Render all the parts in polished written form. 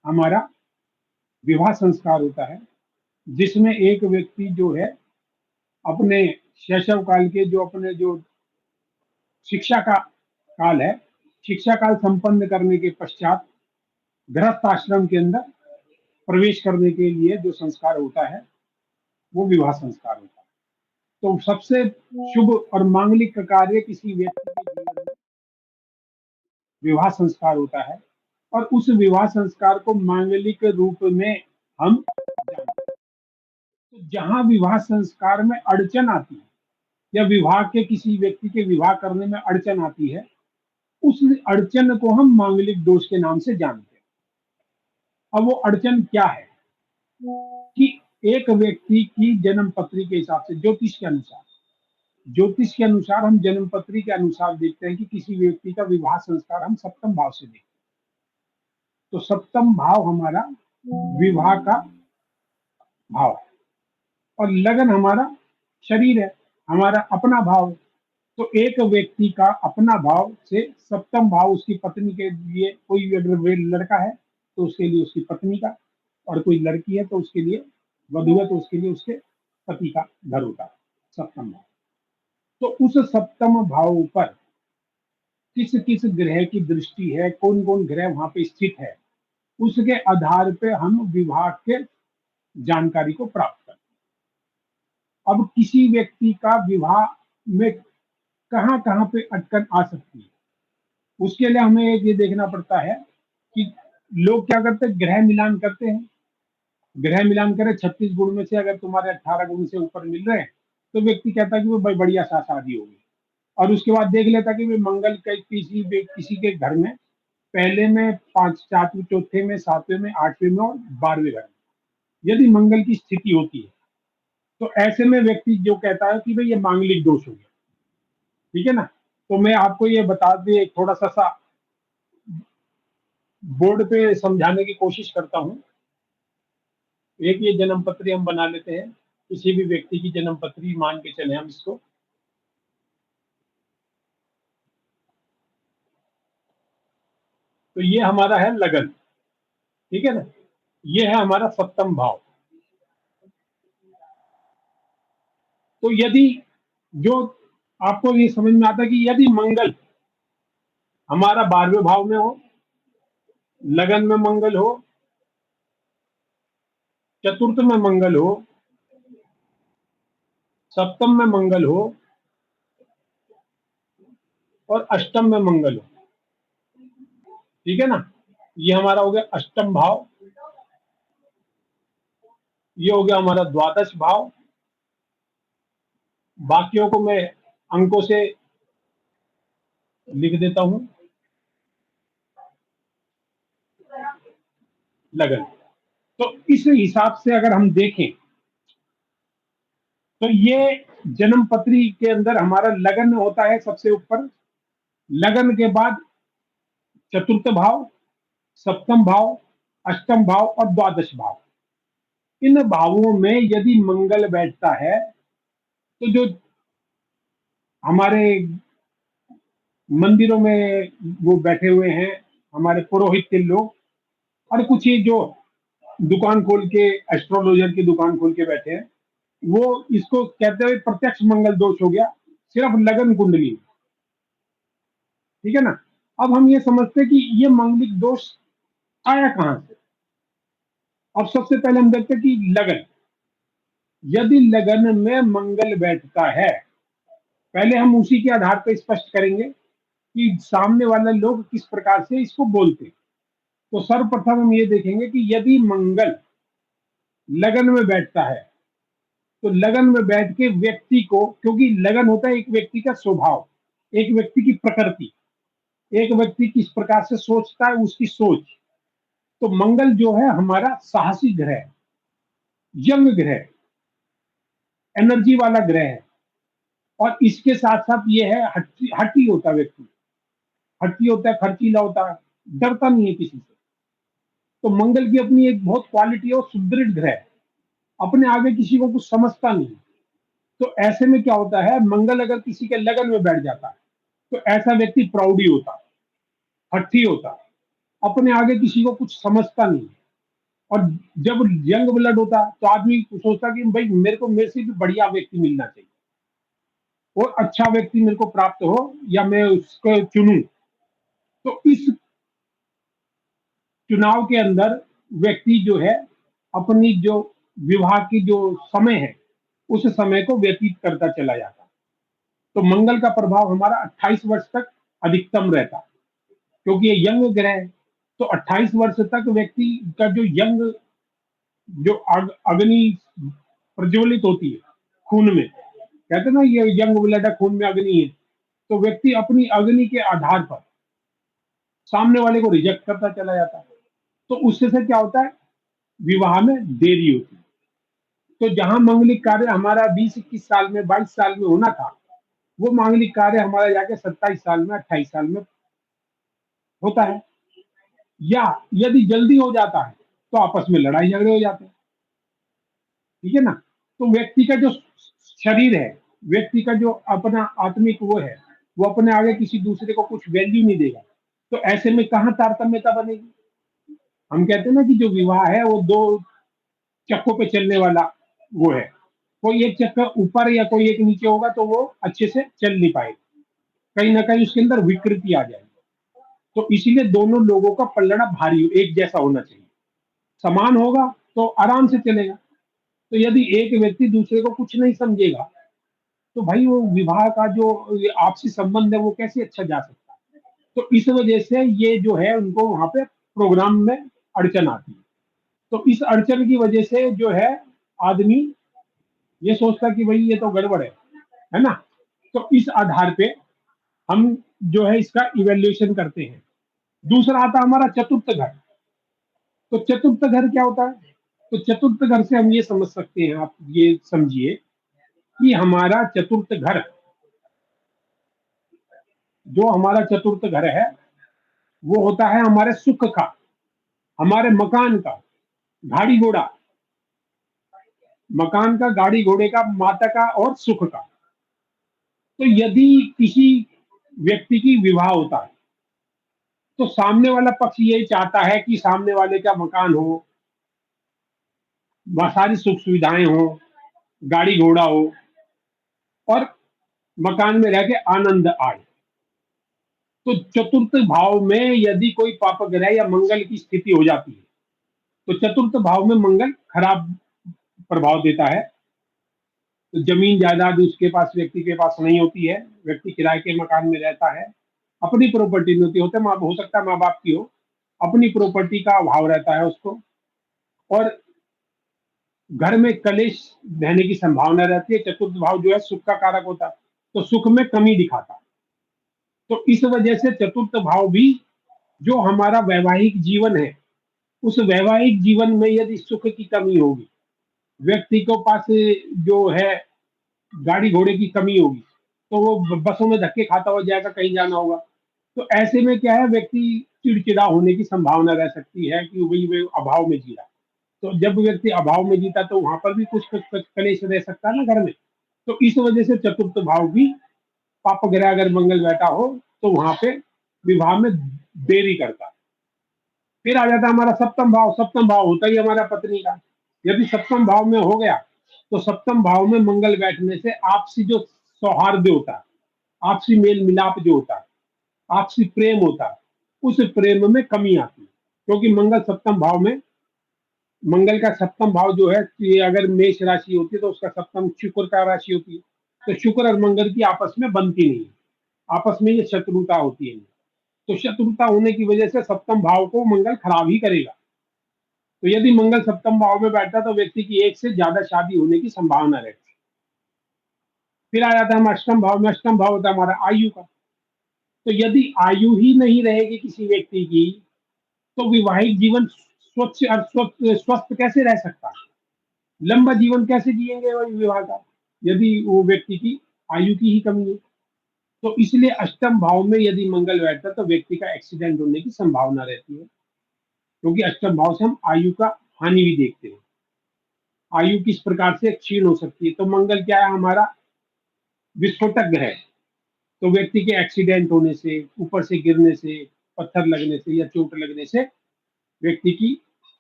हमारा विवाह संस्कार होता है, जिसमें एक व्यक्ति जो है अपने शैशव काल के जो अपने जो शिक्षा का काल है, शिक्षा काल संपन्न करने के पश्चात गृहस्थ आश्रम के अंदर प्रवेश करने के लिए जो संस्कार होता है वो विवाह संस्कार होता है। तो सबसे शुभ और मांगलिक कार्य किसी व्यक्ति के जीवन में विवाह संस्कार होता है, और उस विवाह संस्कार को मांगलिक रूप में हम जानते हैं। तो जहां विवाह संस्कार में अड़चन आती है या विवाह के किसी व्यक्ति के विवाह करने में अड़चन आती है, उस अड़चन को हम मांगलिक दोष के नाम से जानते हैं। अब वो अड़चन क्या है कि एक व्यक्ति की जन्म पत्री के हिसाब से, ज्योतिष के अनुसार हम जन्म पत्री के अनुसार देखते हैं कि किसी व्यक्ति का विवाह संस्कार हम सप्तम भाव से देखते हैं। तो सप्तम भाव हमारा विवाह का भाव है, और लगन हमारा शरीर है, हमारा अपना भाव है। तो एक व्यक्ति का अपना भाव से सप्तम भाव उसकी पत्नी के लिए, कोई अगर वे लड़का है तो उसके लिए उसकी पत्नी का, और कोई लड़की है तो उसके लिए वधु है तो उसके लिए उसके पति का घर होता है सप्तम भाव। तो उस सप्तम भाव पर किस किस ग्रह की दृष्टि है, कौन कौन ग्रह वहां पे स्थित है, उसके आधार पे हम विवाह के जानकारी को प्राप्त करते हैं। अब किसी व्यक्ति का विवाह में कहां कहां पे अटकन आ सकती है, उसके लिए हमें ये देखना पड़ता है कि लोग क्या करते हैं, ग्रह मिलान करते हैं। ग्रह मिलान करें, 36 गुण में से अगर तुम्हारे 18 गुण से ऊपर मिल रहे हैं तो व्यक्ति कहता है कि वो बढ़िया सा शादी होगी, और उसके बाद देख लेता कि वे मंगल के किसी के घर में पहले में, पांच, सातवें, चौथे में, सातवें में, आठवें में और 12वें घर में यदि मंगल की स्थिति होती है, तो ऐसे में व्यक्ति जो कहता है कि भाई ये मांगलिक दोष हो गया। ठीक है ना। तो मैं आपको ये बता दे, थोड़ा सा बोर्ड पे समझाने की कोशिश करता हूं। एक ये जन्म पत्री हम बना लेते हैं, किसी भी व्यक्ति की जन्म पत्री मान के चले हम इसको। तो ये हमारा है लगन, ठीक है ना। ये है हमारा सप्तम भाव। तो यदि जो आपको ये समझ में आता है कि यदि मंगल हमारा 12वें भाव में हो, लगन में मंगल हो, चतुर्थ में मंगल हो, सप्तम में मंगल हो और अष्टम में मंगल हो, ठीक है ना। ये हमारा हो गया अष्टम भाव, ये हो गया हमारा द्वादश भाव। बाकियों को मैं अंकों से लिख देता हूं। लगन, तो इस हिसाब से अगर हम देखें तो ये जन्म पत्री के अंदर हमारा लगन होता है सबसे ऊपर। लगन के बाद चतुर्थ भाव, सप्तम भाव, अष्टम भाव और द्वादश भाव। इन भावों में यदि मंगल बैठता है तो जो हमारे मंदिरों में वो बैठे हुए हैं हमारे पुरोहित के लोग, और कुछ ये जो दुकान खोल के, एस्ट्रोलॉजर की दुकान खोल के बैठे हैं, वो इसको कहते हैं प्रत्यक्ष मंगल दोष हो गया सिर्फ लगन कुंडली में। ठीक है ना। अब हम ये समझते हैं कि ये मांगलिक दोष आया कहां से। अब सबसे पहले हम देखते हैं कि लगन, यदि लगन में मंगल बैठता है, पहले हम उसी के आधार पर स्पष्ट करेंगे कि सामने वाले लोग किस प्रकार से इसको बोलते हैं। तो सर्वप्रथम हम ये देखेंगे कि यदि मंगल लगन में बैठता है, तो लगन में बैठ के व्यक्ति को, क्योंकि लगन होता है एक व्यक्ति का स्वभाव, एक व्यक्ति की प्रकृति, एक व्यक्ति किस प्रकार से सोचता है, उसकी सोच। तो मंगल जो है हमारा साहसी ग्रह, यंग ग्रह, एनर्जी वाला ग्रह है, और इसके साथ साथ ये है हटी हटी होता है व्यक्ति, हटी होता है, खर्चीला होता है, डरता नहीं है किसी से। तो मंगल की अपनी एक बहुत क्वालिटी है, और सुदृढ़ ग्रह, अपने आगे किसी को कुछ समझता नहीं। तो ऐसे में क्या होता है, मंगल अगर किसी के लगन में बैठ जाता है तो ऐसा व्यक्ति प्राउडी होता है, हठी होता है, अपने आगे किसी को कुछ समझता नहीं है। और जब यंग ब्लड होता है तो आदमी सोचता कि भाई मेरे से भी बढ़िया व्यक्ति मिलना चाहिए, और अच्छा व्यक्ति मेरे को प्राप्त हो या मैं उसको चुनूं। तो इस चुनाव के अंदर व्यक्ति जो है अपनी जो विवाह की जो समय है उस समय को व्यतीत करता चला जाता है। तो मंगल का प्रभाव हमारा 28 वर्ष तक अधिकतम रहता है, क्योंकि ये यंग ग्रह है। तो 28 वर्ष तक व्यक्ति का जो यंग जो अग्नि प्रज्वलित होती है खून में, कहते हैं ना ये यंग ब्लड है, खून में अग्नि है। तो व्यक्ति अपनी अग्नि के आधार पर सामने वाले को रिजेक्ट करता चला जाता है। तो उससे से क्या होता है, विवाह में देरी होती है। तो जहां मांगलिक कार्य हमारा 20-21 साल में 22 साल में होना था, वो मांगलिक कार्य हमारा जाके 27 साल में 28 साल में होता है। या यदि जल्दी हो जाता है तो आपस में लड़ाई झगड़े हो जाते हैं। ठीक है ना। तो व्यक्ति का जो शरीर है, व्यक्ति का जो अपना आत्मिक वो है, वो अपने आगे किसी दूसरे को कुछ वैल्यू नहीं देगा। तो ऐसे में कहाँ तारतम्यता बनेगी। हम कहते हैं ना कि जो विवाह है वो दो चक्कों पे चलने वाला वो है। कोई एक चक्का ऊपर या कोई एक नीचे होगा तो वो अच्छे से चल नहीं पाएगा, कहीं ना कहीं उसके अंदर विकृति आ जाएगी। तो इसीलिए दोनों लोगों का पलड़ा भारी एक जैसा होना चाहिए, समान होगा तो आराम से चलेगा। तो यदि एक व्यक्ति दूसरे को कुछ नहीं समझेगा तो भाई वो विवाह का जो ये आपसी संबंध है वो कैसे अच्छा जा सकता है। तो इस वजह से ये जो है उनको वहां पे प्रोग्राम में अड़चन आती है। तो इस अड़चन की वजह से जो है आदमी ये सोचता कि भाई ये तो गड़बड़ है ना। तो इस आधार पे हम जो है इसका इवेल्युएशन करते हैं। दूसरा आता है हमारा चतुर्थ घर। तो चतुर्थ घर क्या होता है। तो चतुर्थ घर से हम ये समझ सकते हैं, आप ये समझिए कि हमारा चतुर्थ घर, जो हमारा चतुर्थ घर है वो होता है हमारे सुख का, हमारे मकान का, गाड़ी घोड़ा, मकान का, गाड़ी घोड़े का, माता का और सुख का। तो यदि किसी व्यक्ति की विवाह होता है तो सामने वाला पक्ष ये चाहता है कि सामने वाले का मकान हो, वहाँ सारी सुख सुविधाएं हो, गाड़ी घोड़ा हो, और मकान में रह के आनंद आए। तो चतुर्थ भाव में यदि कोई पाप ग्रह या मंगल की स्थिति हो जाती है तो चतुर्थ भाव में मंगल खराब प्रभाव देता है। तो जमीन जायदाद उसके पास, व्यक्ति के पास नहीं होती है, व्यक्ति किराए के मकान में रहता है, अपनी प्रॉपर्टी नहीं होती, होते माँ हो सकता है माँ बाप की हो, अपनी प्रॉपर्टी का अभाव रहता है उसको, और घर में कलेश रहने की संभावना रहती है। चतुर्थ भाव जो है सुख का कारक होता है, तो सुख में कमी दिखाता है। तो इस वजह से चतुर्थ भाव भी जो हमारा वैवाहिक जीवन है, उस वैवाहिक जीवन में यदि सुख की कमी होगी, व्यक्ति को पास जो है गाड़ी घोड़े की कमी होगी, तो वो बसों में धक्के खाता हुआ जाएगा, कहीं जाना होगा। तो ऐसे में क्या है, व्यक्ति चिड़चिड़ा होने की संभावना रह सकती है कि वही वे अभाव में जी रहा है। तो जब व्यक्ति अभाव में जीता तो वहां पर भी कुछ कलेश रह सकता है ना घर में। तो इस वजह से चतुर्थ भाव भी पाप ग्रह अगर मंगल बैठा हो तो वहां पे विवाह में देरी करता है। फिर आ जाता है हमारा सप्तम भाव। सप्तम भाव होता ही हमारा पत्नी का। यदि सप्तम भाव में हो गया तो सप्तम भाव में मंगल बैठने से आपसी जो सौहार्द होता है, आपसी मेल मिलाप जो होता है, आपसी प्रेम होता है, उस प्रेम में कमी आती है। क्योंकि मंगल सप्तम भाव में, मंगल का सप्तम भाव जो है, ये अगर मेष राशि होती है तो उसका सप्तम शुक्र का राशि होती है। तो शुक्र और मंगल की आपस में बनती नहीं है, आपस में ये शत्रुता होती है। तो शत्रुता होने की वजह से सप्तम भाव को मंगल खराब ही करेगा। तो यदि मंगल सप्तम भाव में बैठता तो व्यक्ति की एक से ज्यादा शादी होने की संभावना रहती है। फिर आ जाता है हम अष्टम भाव में। अष्टम भाव होता है हमारा आयु का। तो यदि आयु ही नहीं रहेगी किसी व्यक्ति की तो वैवाहिक जीवन स्वच्छ और स्वस्थ कैसे रह सकता है, लंबा जीवन कैसे जिएंगे वो विवाह का, यदि वो व्यक्ति की आयु की ही कमी है। तो इसलिए अष्टम भाव में यदि मंगल बैठता है तो व्यक्ति का एक्सीडेंट होने की संभावना रहती है, क्योंकि अष्टम भाव से हम आयु का हानि भी देखते हैं। आयु किस प्रकार से क्षीण हो सकती है। तो मंगल क्या है हमारा, विस्फोटक ग्रह। तो व्यक्ति के एक्सीडेंट होने से, ऊपर से गिरने से, पत्थर लगने से या चोट लगने से व्यक्ति की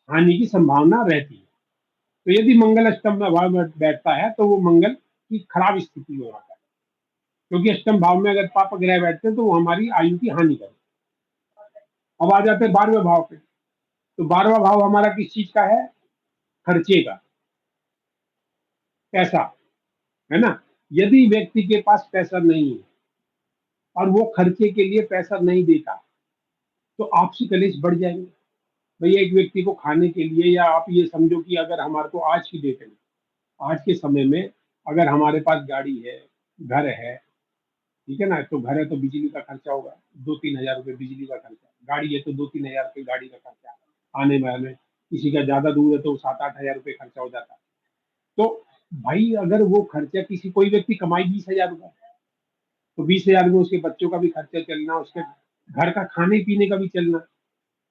हानि की संभावना रहती है। तो यदि मंगल अष्टम में भाव में बैठता है तो वो मंगल की खराब स्थिति हो रहा है, क्योंकि अष्टम भाव में अगर पाप ग्रह बैठते हैं तो वो हमारी आयु की हानि करे। अब आ जाते हैं 12वें भाव पे। तो 12वां भाव हमारा किस चीज का है? खर्चे का, पैसा, है ना। यदि व्यक्ति के पास पैसा नहीं है और वो खर्चे के लिए पैसा नहीं देता तो आपसी कलेश बढ़ जाएंगे। भैया एक व्यक्ति को खाने के लिए, या आप ये समझो कि अगर हमारे को आज की डेट में, आज के समय में अगर हमारे पास गाड़ी है, घर है, ठीक है ना, तो घर है तो बिजली का खर्चा होगा, 2-3 हजार रुपये बिजली का खर्चा। गाड़ी है तो 2-3 हजार रुपये गाड़ी का खर्चा, आने में किसी का ज्यादा दूर है तो 7-8 हजार रुपये खर्चा हो जाता है। तो भाई अगर वो खर्चा, किसी कोई व्यक्ति कमाई 20 हजार रुपये, तो 20 हजार में उसके बच्चों का भी खर्चा चलना, उसके घर का खाने पीने का भी चलना,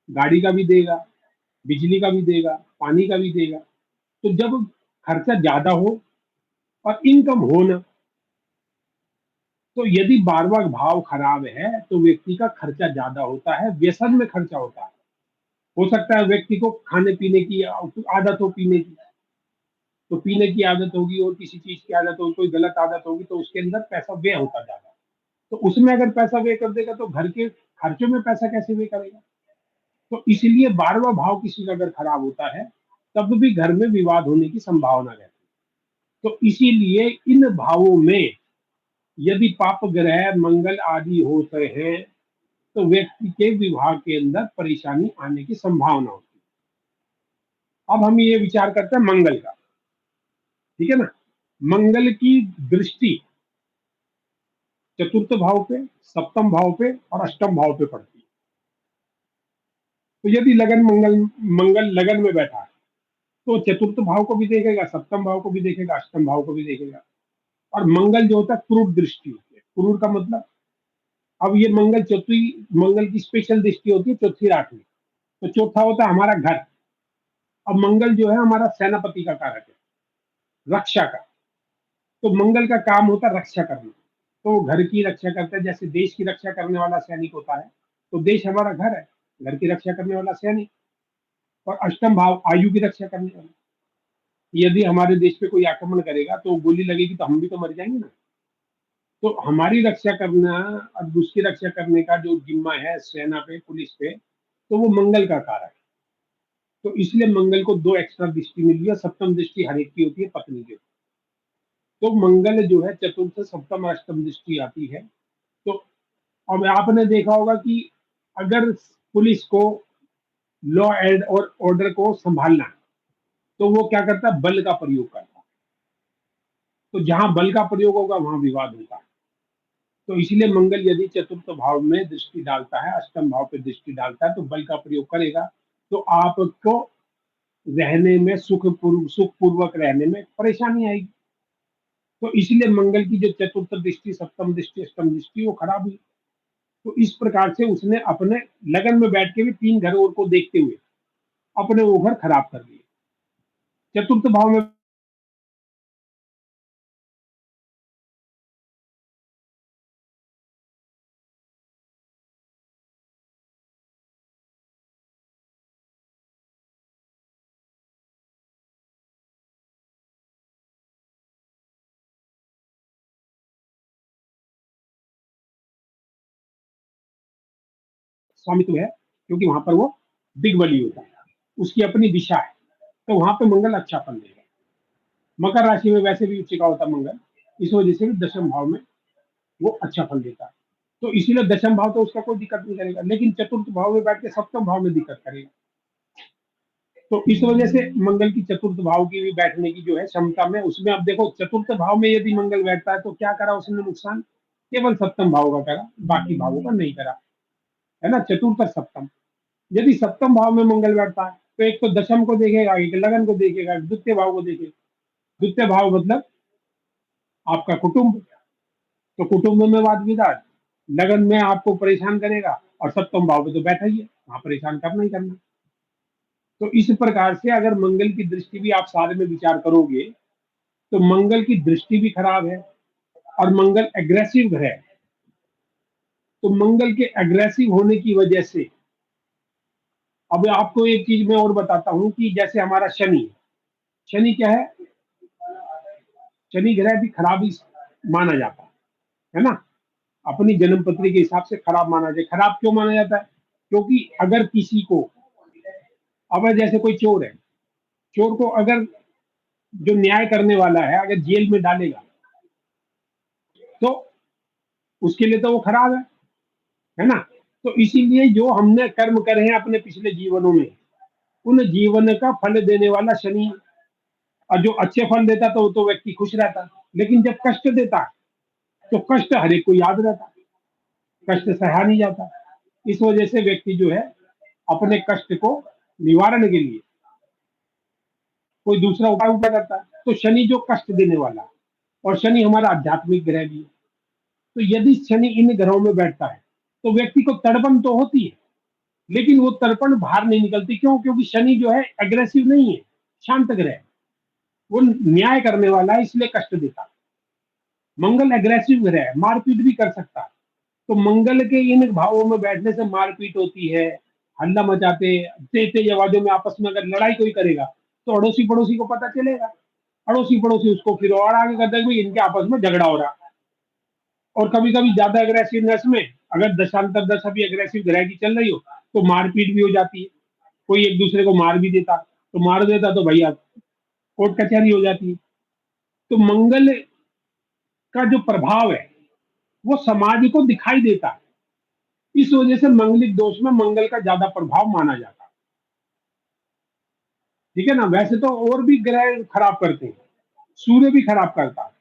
गाड़ी का भी देगा, बिजली का भी देगा, पानी का भी देगा। तो जब खर्चा ज्यादा हो और इनकम हो ना, तो यदि 12वां भाव खराब है तो व्यक्ति का खर्चा ज्यादा होता है, व्यसन में खर्चा होता है। हो सकता है व्यक्ति को खाने पीने की आदत हो, पीने की, तो पीने की आदत होगी, और किसी चीज की आदत होगी, कोई गलत आदत होगी, तो उसके अंदर पैसा व्यय होता जाएगा। तो उसमें अगर पैसा व्यय कर देगा तो घर के खर्चों में पैसा कैसे व्यय करेगा? तो इसलिए 12वां भाव किसी का अगर खराब होता है तब भी घर में विवाद होने की संभावना रहती है। तो इसीलिए इन भावों में यदि पाप ग्रह मंगल आदि होते हैं तो व्यक्ति के विवाह के अंदर परेशानी आने की संभावना होती है। अब हम ये विचार करते हैं मंगल का, ठीक है ना। मंगल की दृष्टि चतुर्थ भाव पे, सप्तम भाव पे और अष्टम भाव पे पड़ती है। तो यदि लगन मंगल मंगल लगन में बैठा है तो चतुर्थ भाव को भी देखेगा, सप्तम भाव को भी देखेगा, अष्टम भाव को भी देखेगा। और मंगल जो होता है क्रूर दृष्टि होती है। क्रूर का मतलब, अब ये मंगल चौथी, मंगल की स्पेशल दृष्टि होती है चौथी रात में। तो चौथा होता है हमारा घर। अब मंगल जो है हमारा सेनापति का कारक है, रक्षा का। तो मंगल का काम होता है रक्षा करना, तो घर की रक्षा करता है। जैसे देश की रक्षा करने वाला सैनिक होता है, तो देश हमारा घर है, घर की रक्षा करने वाला सैनिक। और अष्टम भाव आयु की रक्षा करने वाला। यदि हमारे देश पे कोई आक्रमण करेगा तो गोली लगेगी तो हम भी तो मर जाएंगे ना। तो हमारी रक्षा करना और उसकी रक्षा करने का जो जिम्मा है सेना पे, पुलिस पे, तो वो मंगल का कारक है। तो इसलिए मंगल को 2 एक्स्ट्रा दृष्टि मिली है। सप्तम दृष्टि हर एक की होती है, पत्नी की। तो मंगल जो है चतुर्थ सप्तम और अष्टम दृष्टि आती है। तो अब आपने देखा होगा कि अगर पुलिस को लॉ एंड और ऑर्डर को संभालना है तो वो क्या करता है? बल का प्रयोग करता है। तो जहां बल का प्रयोग होगा वहां विवाद होता है। तो इसलिए मंगल यदि चतुर्थ भाव में दृष्टि डालता है, अष्टम भाव पे दृष्टि डालता है, तो बल का प्रयोग करेगा। तो आपको रहने में सुख पूर्वक रहने में परेशानी आएगी। तो इसलिए मंगल की जो चतुर्थ दृष्टि, सप्तम दृष्टि, अष्टम दृष्टि वो खराब हुई। तो इस प्रकार से उसने अपने लगन में बैठ के भी 3 घर और को देखते हुए अपने वो घर खराब कर लिए। चतुर्थ भाव में स्वामित्व है, क्योंकि वहां पर वो दिग्बली होता है, उसकी अपनी दिशा है। तो वहां पे मंगल अच्छा फल देगा। मकर राशि में वैसे भी उच्च का होता है मंगल, इस वजह से भी दशम भाव में वो अच्छा फल देता है। तो इसीलिए दशम भाव तो उसका कोई दिक्कत नहीं करेगा, लेकिन चतुर्थ भाव में बैठ के सप्तम भाव में दिक्कत करेगा। तो इस वजह से मंगल की चतुर्थ भाव की भी बैठने की जो है क्षमता में, उसमें अब देखो चतुर्थ भाव में यदि मंगल बैठता है तो क्या करा उसने नुकसान? केवल सप्तम भाव का करा, बाकी भावों का नहीं करा, है ना। चतुर्थ और सप्तम, यदि सप्तम भाव में मंगल बैठता है तो एक तो दशम को देखेगा, एक लगन को देखेगा, एक द्वितीय भाव को देखेगा। द्वितीय भाव मतलब आपका कुटुंब। तो कुटुंब में वाद विवाद, लगन में आपको परेशान करेगा, और सप्तम भाव में तो बैठा ही है, वहां परेशान करना ही करना। तो इस प्रकार से अगर मंगल की दृष्टि भी आप सारे में विचार करोगे तो मंगल की दृष्टि भी खराब है, और मंगल एग्रेसिव ग्रह है। तो मंगल के एग्रेसिव होने की वजह से, अब आपको एक चीज मैं और बताता हूं कि जैसे हमारा शनि, शनि क्या है, शनि ग्रह भी खराब ही माना जाता है ना, अपनी जन्म पत्री के हिसाब से खराब माना जाए। खराब क्यों माना जाता है? क्योंकि अगर किसी को, अब जैसे कोई चोर है, चोर को अगर जो न्याय करने वाला है अगर जेल में डालेगा, तो उसके लिए तो वो खराब है ना। तो इसीलिए जो हमने कर्म करे हैं अपने पिछले जीवनों में, उन जीवन का फल देने वाला शनि है। और जो अच्छे फल देता तो वो तो व्यक्ति खुश रहता, लेकिन जब कष्ट देता तो कष्ट हर एक को याद रहता, कष्ट सहा नहीं जाता। इस वजह से व्यक्ति जो है अपने कष्ट को निवारण के लिए कोई दूसरा उपाय उपाय करता है। तो शनि जो कष्ट देने वाला है, और शनि हमारा आध्यात्मिक ग्रह भी है, तो यदि शनि इन ग्रहों में बैठता है तो व्यक्ति को तड़पन तो होती है, लेकिन वो तड़पन बाहर नहीं निकलती। क्यों? क्योंकि शनि जो है एग्रेसिव नहीं है, शांत ग्रह है, वो न्याय करने वाला है, इसलिए कष्ट देता है। मंगल एग्रेसिव ग्रह है, मारपीट भी कर सकता है। तो मंगल के इन भावों में बैठने से मारपीट होती है, हल्ला मचाते, तेज तेज आवाजों में आपस में अगर लड़ाई कोई करेगा तो अड़ोसी पड़ोसी को पता चलेगा, अड़ोसी पड़ोसी उसको फिर और आगे करते हैं कि इनके आपस में झगड़ा हो रहा। और कभी कभी ज्यादा अग्रेसिवनेस में अगर दशांतर दशा भी अग्रेसिव ग्रह की चल रही हो तो मारपीट भी हो जाती है, कोई एक दूसरे को मार भी देता, तो मार देता तो भैया कोर्ट कचहरी हो जाती है। तो मंगल का जो प्रभाव है वो समाज को दिखाई देता है, इस वजह से मंगलिक दोष में मंगल का ज्यादा प्रभाव माना जाता है। ठीक है ना। वैसे तो और भी ग्रह खराब करते हैं, सूर्य भी खराब करता है,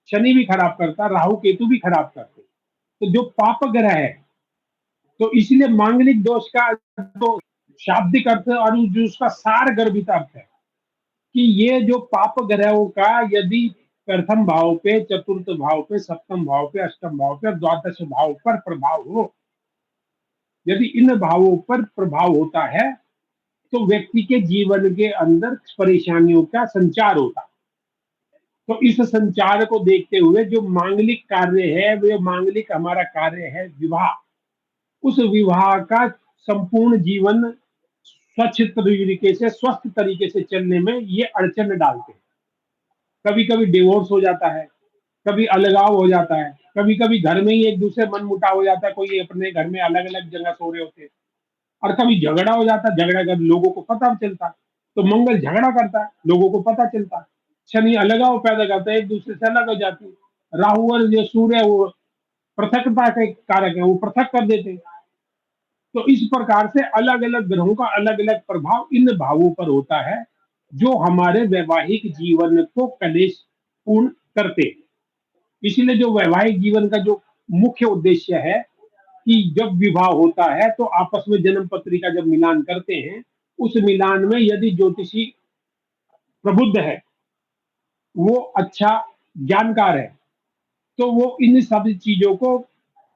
शनि भी खराब करता है, राहु केतु भी खराब करते हैं। तो जो पाप ग्रह है, तो इसलिए मांगलिक दोष का जो शाब्दिक अर्थ और जो उसका सार गर्भित अर्थ है कि ये जो पाप ग्रहों का यदि प्रथम भाव पे, चतुर्थ भाव पे, सप्तम भाव पे, अष्टम भाव पे, द्वादश भाव पर प्रभाव हो, यदि इन भावों पर प्रभाव होता है तो व्यक्ति के जीवन के अंदर परेशानियों का संचार होता है। तो इस संचार को देखते हुए जो मांगलिक कार्य है, वो मांगलिक हमारा कार्य है विवाह, उस विवाह का संपूर्ण जीवन स्वच्छ तरीके से, स्वस्थ तरीके से चलने में ये अड़चन डालते हैं। कभी कभी डिवोर्स हो जाता है, कभी अलगाव हो जाता है, कभी कभी घर में ही एक दूसरे मन मुटाव हो जाता है, कोई अपने घर में अलग अलग जगह सो रहे होते हैं, और कभी झगड़ा हो जाता है, झगड़ा कर लोगों को पता चलता। तो मंगल झगड़ा करता है, लोगों को पता चलता। शनि अलगाव पैदा करता है, एक दूसरे से अलग हो जाती है। राहु और जो सूर्य है वो पृथकता के कारक है, वो पृथक कर देते हैं। तो इस प्रकार से अलग अलग ग्रहों का अलग अलग प्रभाव इन भावों पर होता है, जो हमारे वैवाहिक जीवन को कलेश पूर्ण करते हैं। इसलिए जो वैवाहिक जीवन का जो मुख्य उद्देश्य है कि जब विवाह होता है तो आपस में जन्म पत्री का जब मिलान करते हैं, उस मिलान में यदि ज्योतिषी प्रबुद्ध है, वो अच्छा जानकार है, तो वो इन सब चीजों को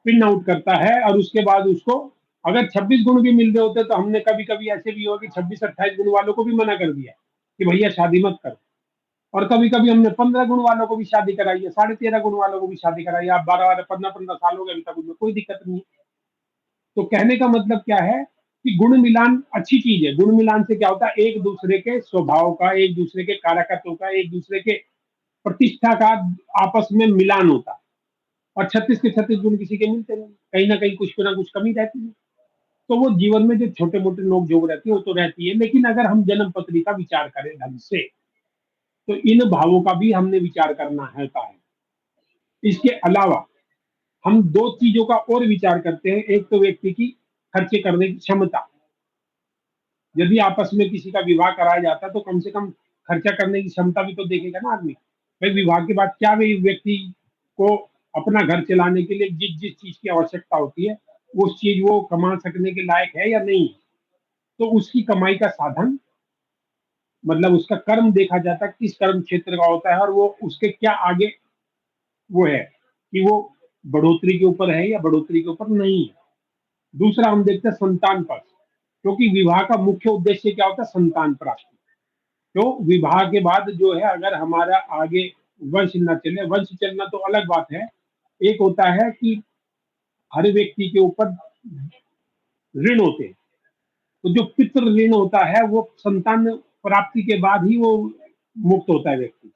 पिन आउट करता है, और उसके बाद उसको अगर 26 गुण भी मिल रहे होते तो हमने कभी कभी ऐसे भी हुआ कि 26-28 गुण वालों को भी मना कर दिया कि भैया शादी मत करो। और कभी कभी हमने 15 गुण वालों को भी शादी कराई है, 13.5 गुण वालों को भी शादी कराई है। आप 12 15 साल हो गए, अभी तक उनमें कोई दिक्कत नहीं है। तो कहने का मतलब क्या है कि गुण मिलान अच्छी चीज है। गुण मिलान से क्या होता है, एक दूसरे के स्वभाव का, एक दूसरे के कारकत्व का, एक दूसरे के प्रतिष्ठा का आपस में मिलान होता है। और 36 के 36 गुण किसी के मिलते नहीं, कहीं ना कहीं कुछ ना कुछ कमी रहती है। तो वो जीवन में जो छोटे मोटे नोक झोंक रहती है वो तो रहती है, लेकिन अगर हम जन्म पत्री का विचार करें ढंग से तो इन भावों का भी हमने विचार करना है। इसके अलावा हम दो चीजों का और विचार करते हैं। एक तो व्यक्ति की खर्चे करने की क्षमता, यदि आपस में किसी का विवाह कराया जाता है तो कम से कम खर्चा करने की क्षमता भी तो देखेगा ना आदमी। भाई विवाह के बाद क्या वे व्यक्ति को अपना घर चलाने के लिए जिस जिस चीज की आवश्यकता होती है वो चीज वो कमा सकने के लायक है या नहीं। तो उसकी कमाई का साधन, मतलब उसका कर्म देखा जाता है किस कर्म क्षेत्र का होता है, और वो उसके क्या आगे वो है कि वो बढ़ोतरी के ऊपर है या बढ़ोतरी के ऊपर नहीं है। दूसरा हम देखते हैं संतान पक्ष, क्योंकि विवाह का मुख्य उद्देश्य क्या होता है, संतान प्राप्ति। तो विवाह के बाद जो है अगर हमारा आगे वंश न चले, वंश चलना तो अलग बात है। एक होता है कि हर व्यक्ति के ऊपर ऋण होते हैं। तो जो पितृ ऋण होता है वो संतान प्राप्ति के बाद ही वो मुक्त होता है व्यक्ति।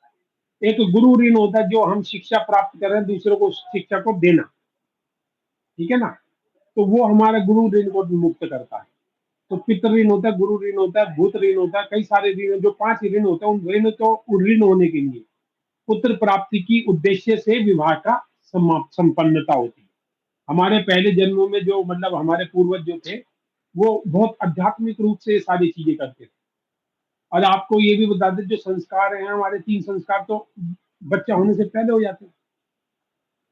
एक गुरु ऋण होता है जो हम शिक्षा प्राप्त कर रहे हैं दूसरों को शिक्षा को देना, ठीक है ना? तो वो हमारा गुरु ऋण को मुक्त करता है। तो पितृ ऋण होता है, गुरु ऋण होता है, भूत ऋण होता है, कई सारे ऋण जो 5 ऋण होते हैं उन ऋण को ऋण होने के लिए पुत्र प्राप्ति की उद्देश्य से विवाह का संपन्नता होती है। हमारे पहले जन्मों में जो मतलब हमारे पूर्वज जो थे वो बहुत आध्यात्मिक रूप से ये सारी चीजें करते थे। और आपको ये भी बता दें जो संस्कार हैं हमारे 3 संस्कार तो बच्चा होने से पहले हो जाते हैं।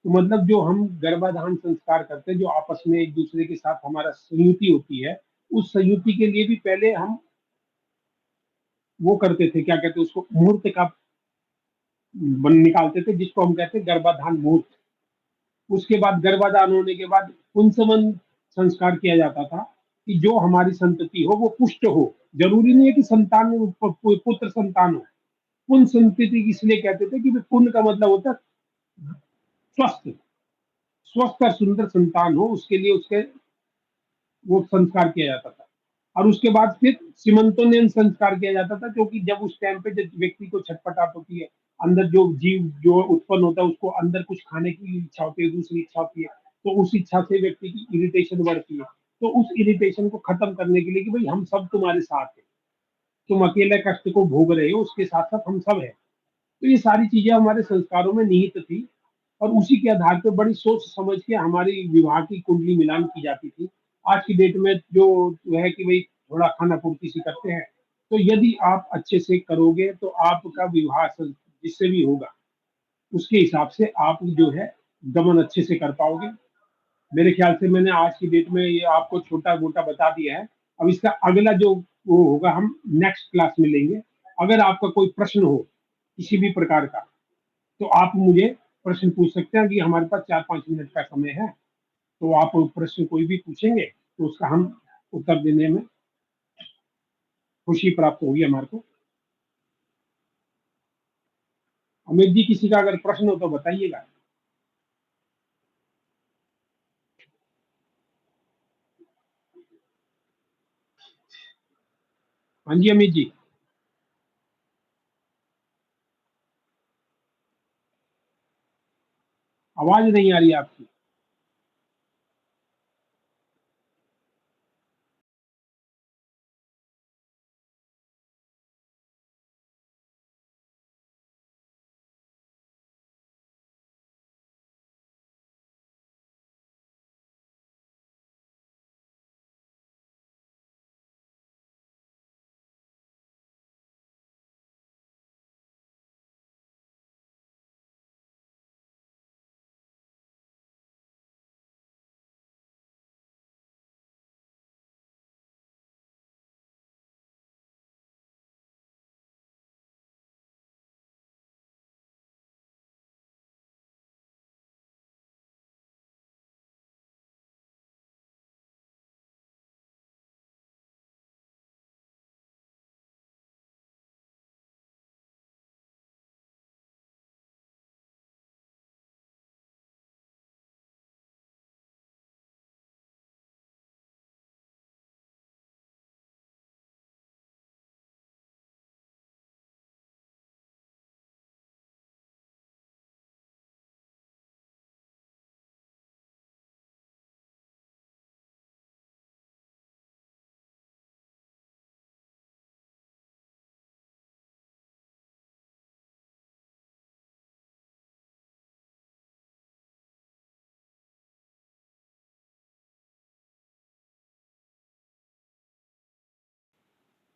तो मतलब जो हम गर्भाधान संस्कार करते हैं जो आपस में एक दूसरे के साथ हमारा संयुति होती है, उस संयुति के लिए भी पहले हम वो करते थे, क्या कहते हैं उसको, मुहूर्त का निकालते थे जिसको हम कहते हैं गर्भाधान मुहूर्त। उसके बाद गर्भाधान होने के बाद पुंसवन संस्कार किया जाता था कि जो हमारी संतति हो वो पुष्ट हो। जरूरी नहीं है कि संतान पुत्र संतान हो। पुण्य संतति इसलिए कहते थे कि पुण्य का मतलब होता है स्वस्थ, स्वस्थ और सुंदर संतान हो, उसके लिए उसके वो संस्कार किया जाता था। और उसके बाद फिर सीमंतोन्नयन संस्कार किया जाता था क्योंकि जब उस टाइम पे जब व्यक्ति को छटपटाहट होती है, अंदर जो जीव जो उत्पन्न होता है उसको अंदर कुछ खाने की इच्छा होती है, दूसरी इच्छा होती है, तो उस इच्छा से व्यक्ति की इरिटेशन बढ़ती है। तो उस इरिटेशन को खत्म करने के लिए कि भाई हम सब तुम्हारे साथ हैं, तुम अकेले कष्ट को भोग रहे हो, उसके साथ साथ हम सब हैं। तो ये सारी चीजें हमारे संस्कारों में निहित थी और उसी के आधार पर बड़ी सोच समझ के हमारी विवाह की कुंडली मिलान की जाती थी। आज की डेट में जो है कि भाई थोड़ा खाना पूर्ति सी करते हैं। तो यदि आप अच्छे से करोगे तो आपका विवाह जिससे भी होगा उसके हिसाब से आप जो है गमन अच्छे से कर पाओगे। मेरे ख्याल से मैंने आज की डेट में ये आपको छोटा मोटा बता दिया है। अब इसका अगला जो वो होगा हम नेक्स्ट क्लास में लेंगे। अगर आपका कोई प्रश्न हो किसी भी प्रकार का तो आप मुझे प्रश्न पूछ सकते हैं कि हमारे पास 4-5 मिनट का समय है। तो आप प्रश्न कोई भी पूछेंगे तो उसका हम उत्तर देने में खुशी प्राप्त होगी हमारे को। अमित जी किसी का अगर प्रश्न हो तो बताइएगा। हाँ जी अमित जी। आवाज नहीं आ रही है आपकी।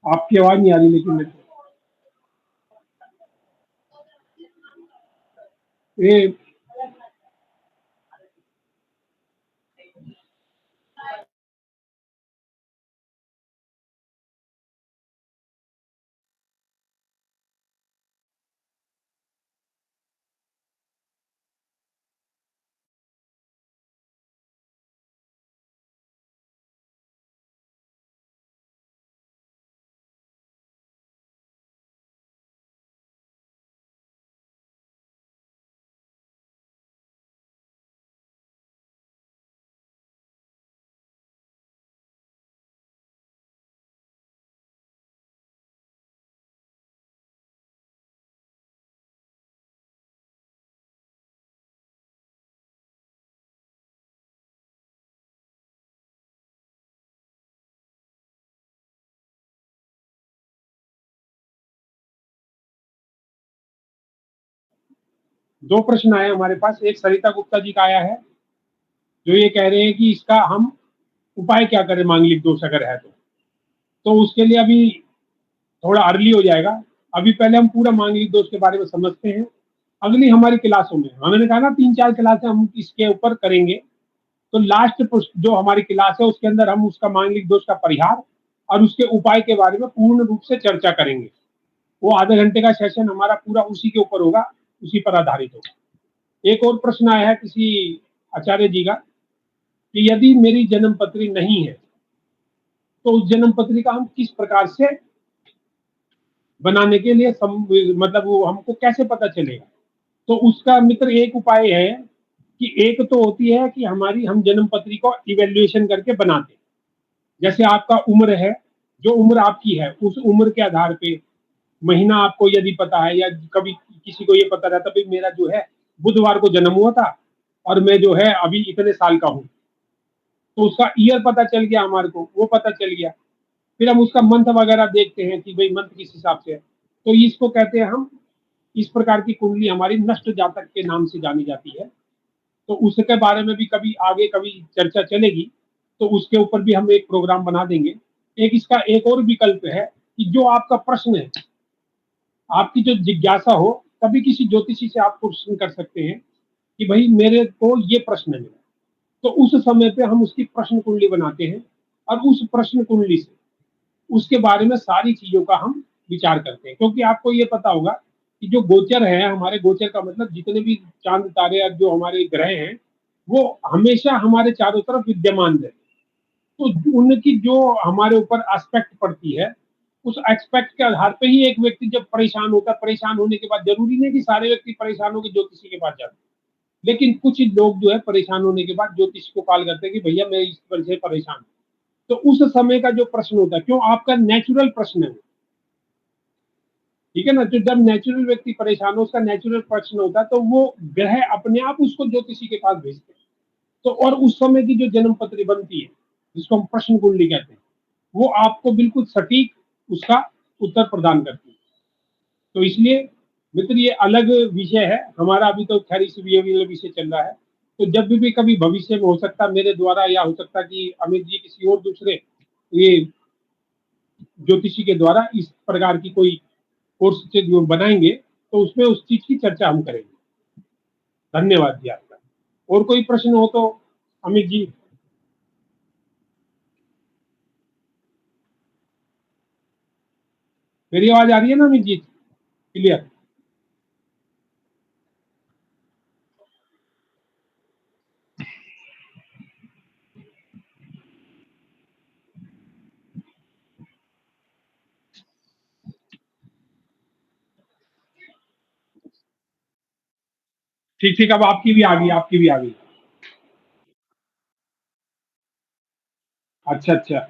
आपकी आवाज नहीं आ रही लेकिन मेरे को ये दो प्रश्न आए हमारे पास। एक सरिता गुप्ता जी का आया है, जो ये कह रहे हैं कि इसका हम उपाय क्या करें मांगलिक दोष अगर है तो उसके लिए अभी थोड़ा अर्ली हो जाएगा। अभी पहले हम पूरा मांगलिक दोष के बारे में समझते हैं। अगली हमारी क्लासों में, हमने कहा ना 3-4 क्लासें हम इसके ऊपर करेंगे, तो लास्ट जो हमारी क्लास है उसके अंदर हम उसका मांगलिक दोष का परिहार और उसके उपाय के बारे में पूर्ण रूप से चर्चा करेंगे। वो आधे घंटे का सेशन हमारा पूरा उसी के ऊपर होगा, उसी पर आधारित होगा। एक और प्रश्न आया है किसी आचार्य जी का कि यदि मेरी जन्म पत्री नहीं है तो उस जन्म पत्री का हम किस प्रकार से बनाने के लिए मतलब वो हमको कैसे पता चलेगा। तो उसका मित्र एक उपाय है कि एक तो होती है कि हमारी हम जन्म पत्री को इवेल्युएशन करके बनाते, जैसे आपका उम्र है, जो उम्र आपकी है उस उम्र के आधार पे महीना आपको यदि पता है, या कभी किसी को ये पता रहता भाई मेरा जो है बुधवार को जन्म हुआ था और मैं जो है अभी इतने साल का हूँ, तो उसका ईयर पता चल गया हमारे को, वो पता चल गया। फिर हम उसका मंथ वगैरह देखते हैं कि भाई मंथ किस हिसाब से है, तो इसको कहते हैं हम, इस प्रकार की कुंडली हमारी नष्ट जातक के नाम से जानी जाती है। तो उसके बारे में भी कभी आगे कभी चर्चा चलेगी, तो उसके ऊपर भी हम एक प्रोग्राम बना देंगे। एक इसका एक और विकल्प है कि जो आपका प्रश्न है, आपकी जो जिज्ञासा हो, कभी किसी ज्योतिषी से आप प्रश्न कर सकते हैं कि भाई मेरे को ये प्रश्न है, तो उस समय पे हम उसकी प्रश्न कुंडली बनाते हैं और उस प्रश्न कुंडली से उसके बारे में सारी चीजों का हम विचार करते हैं। क्योंकि आपको ये पता होगा कि जो गोचर है, हमारे गोचर का मतलब जितने भी चांद तारे और जो हमारे ग्रह हैं वो हमेशा हमारे चारों तरफ विद्यमान रहते हैं। तो उनकी जो हमारे ऊपर एस्पेक्ट पड़ती है, उस एक्सपेक्ट के आधार पे ही एक व्यक्ति जब परेशान होता है, परेशान होने के बाद जरूरी नहीं कि सारे व्यक्ति परेशान होकर ज्योतिषी के पास जाते हैं, लेकिन कुछ लोग जो है परेशान होने के बाद ज्योतिष को कॉल करते हैं कि भैया मैं इस वजह से परेशान हूँ। तो उस समय का जो प्रश्न होता है, क्यों आपका नेचुरल प्रश्न है, ठीक है ना, तो जब नेचुरल व्यक्ति परेशान हो, उसका नेचुरल प्रश्न होता है, तो वो ग्रह अपने आप उसको ज्योतिषी के पास भेजते हैं। तो और उस समय की जो जन्म पत्री बनती है, जिसको हम प्रश्न कुंडली कहते हैं, वो आपको बिल्कुल सटीक उसका उत्तर प्रदान करती है। तो इसलिए मित्र ये अलग विषय है हमारा, अभी तो खैर इस विषय चल रहा है। तो जब भी कभी भविष्य में हो सकता है मेरे द्वारा, या हो सकता कि अमित जी किसी और दूसरे ये ज्योतिषी के द्वारा इस प्रकार की कोई कोर्स जो बनाएंगे, तो उसमें उस चीज की चर्चा हम करेंगे। धन्यवाद जी आपका। और कोई प्रश्न हो तो अमित जी। मेरी आवाज आ रही है ना अमित जी, क्लियर? ठीक ठीक, अब आपकी भी आ गई, आपकी भी आ गई। अच्छा अच्छा।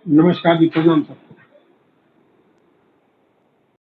नमस्कार जी, प्रणाम सर।